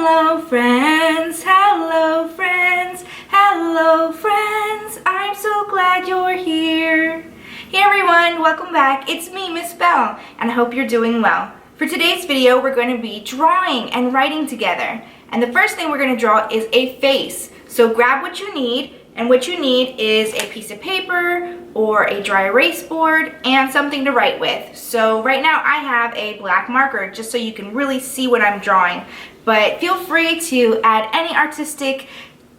Hello friends, hello friends, hello friends. I'm so glad you're here. Hey everyone, welcome back. It's me, Miss Belle, and I hope you're doing well. For today's video, we're going to be drawing and writing together. And the first thing we're going to draw is a face. So grab what you need, and what you need is a piece of paper or a dry erase board and something to write with. So right now I have a black marker just so you can really see what I'm drawing. But feel free to add any artistic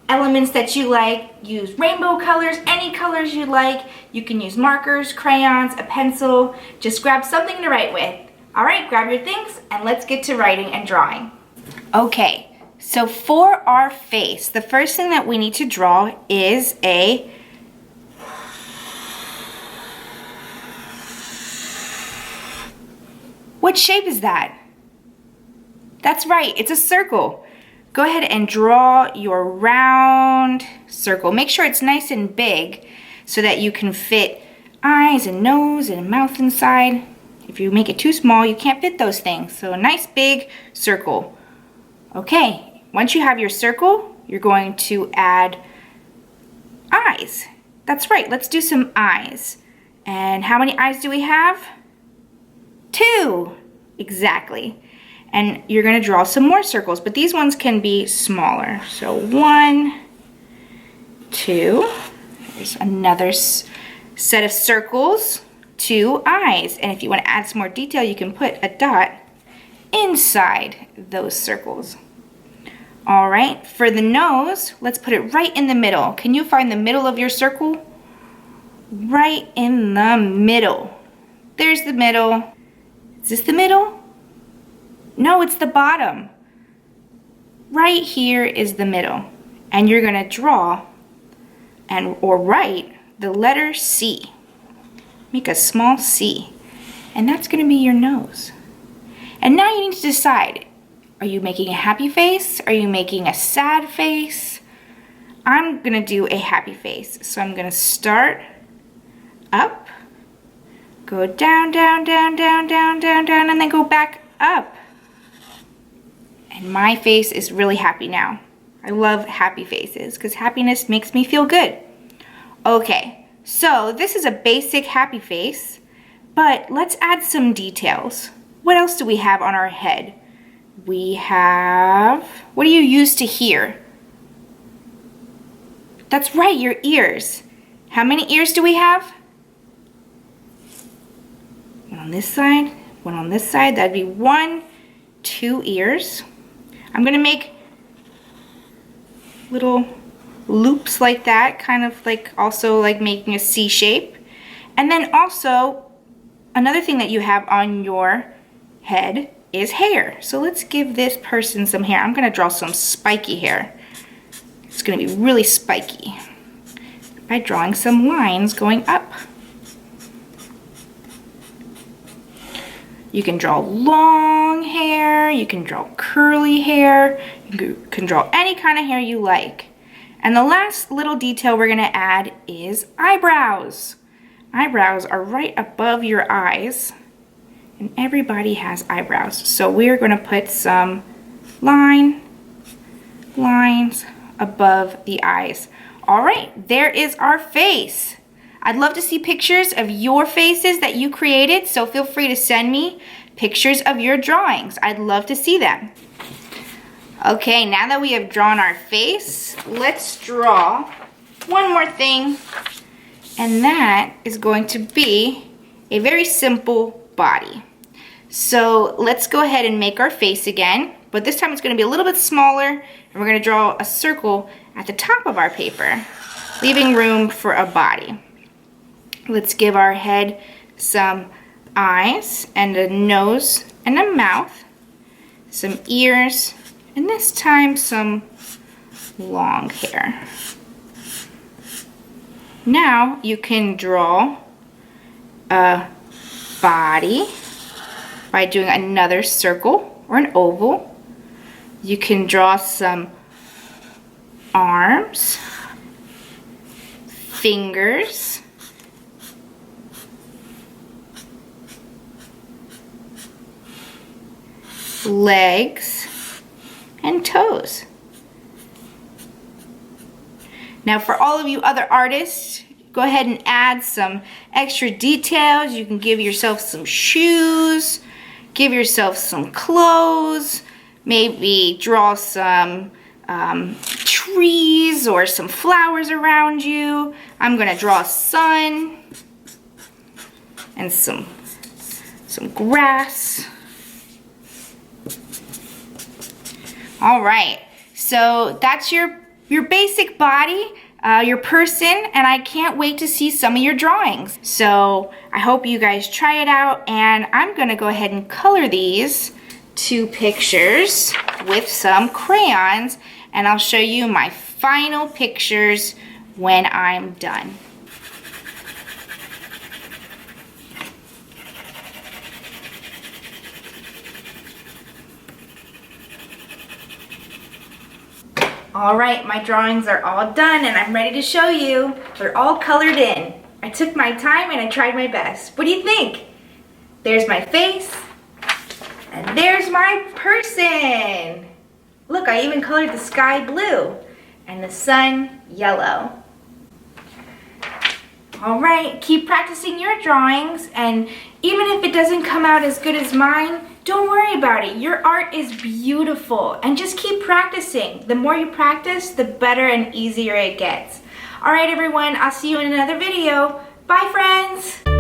elements that you like. Use rainbow colors, any colors you like. You can use markers, crayons, a pencil. Just grab something to write with. All right, grab your things and let's get to writing and drawing. Okay. So for our face, the first thing that we need to draw is a what shape is that? That's right, it's a circle. Go ahead and draw your round circle. Make sure it's nice and big so that you can fit eyes and nose and mouth inside. If you make it too small, you can't fit those things. So a nice big circle. Okay. Once you have your circle, you're going to add eyes. That's right, let's do some eyes. And how many eyes do we have? 2, exactly. And you're gonna draw some more circles, but these ones can be smaller. So 1, 2, there's another set of circles, 2 eyes. And if you wanna add some more detail, you can put a dot inside those circles. All right, for the nose, let's put it right in the middle. Can you find the middle of your circle? Right in the middle. There's the middle. Is this the middle? No, it's the bottom. Right here is the middle. And you're gonna draw or write the letter C. Make a small C. And that's gonna be your nose. And now you need to decide, are you making a happy face? Are you making a sad face? I'm gonna do a happy face. So I'm gonna start up, go down, down, down, down, down, down, down, and then go back up. And my face is really happy now. I love happy faces because happiness makes me feel good. Okay, so this is a basic happy face, but let's add some details. What else do we have on our head? We have, what do you use to hear? That's right, your ears. How many ears do we have? One on this side, one on this side. That'd be 1, 2 ears. I'm gonna make little loops like that, kind of like also like making a C shape. And then also, another thing that you have on your head is hair. So let's give this person some hair. I'm gonna draw some spiky hair. It's gonna be really spiky by drawing some lines going up. You can draw long hair, you can draw curly hair, you can draw any kind of hair you like. And the last little detail we're gonna add is eyebrows. Eyebrows are right above your eyes. And everybody has eyebrows. So we're going to put some lines above the eyes. All right, there is our face. I'd love to see pictures of your faces that you created, so feel free to send me pictures of your drawings. I'd love to see them. Okay, now that we have drawn our face, let's draw one more thing, and that is going to be a very simple body. So let's go ahead and make our face again, but this time it's going to be a little bit smaller, and we're going to draw a circle at the top of our paper, leaving room for a body. Let's give our head some eyes and a nose and a mouth, some ears, and this time some long hair. Now you can draw a body by doing another circle or an oval. You can draw some arms, fingers, legs, and toes. Now for all of you other artists, go ahead and add some extra details. You can give yourself some shoes, give yourself some clothes, maybe draw some trees or some flowers around you. I'm gonna draw a sun and some grass. All right, so that's your basic body, your person, and I can't wait to see some of your drawings. So I hope you guys try it out, and I'm gonna go ahead and color these 2 pictures with some crayons, and I'll show you my final pictures when I'm done. All right, my drawings are all done and I'm ready to show you. They're all colored in. I took my time and I tried my best. What do you think? There's my face and there's my person. Look, I even colored the sky blue and the sun yellow. All right, keep practicing your drawings, and even if it doesn't come out as good as mine, don't worry about it. Your art is beautiful, and just keep practicing. The more you practice, the better and easier it gets. All right, everyone, I'll see you in another video. Bye, friends.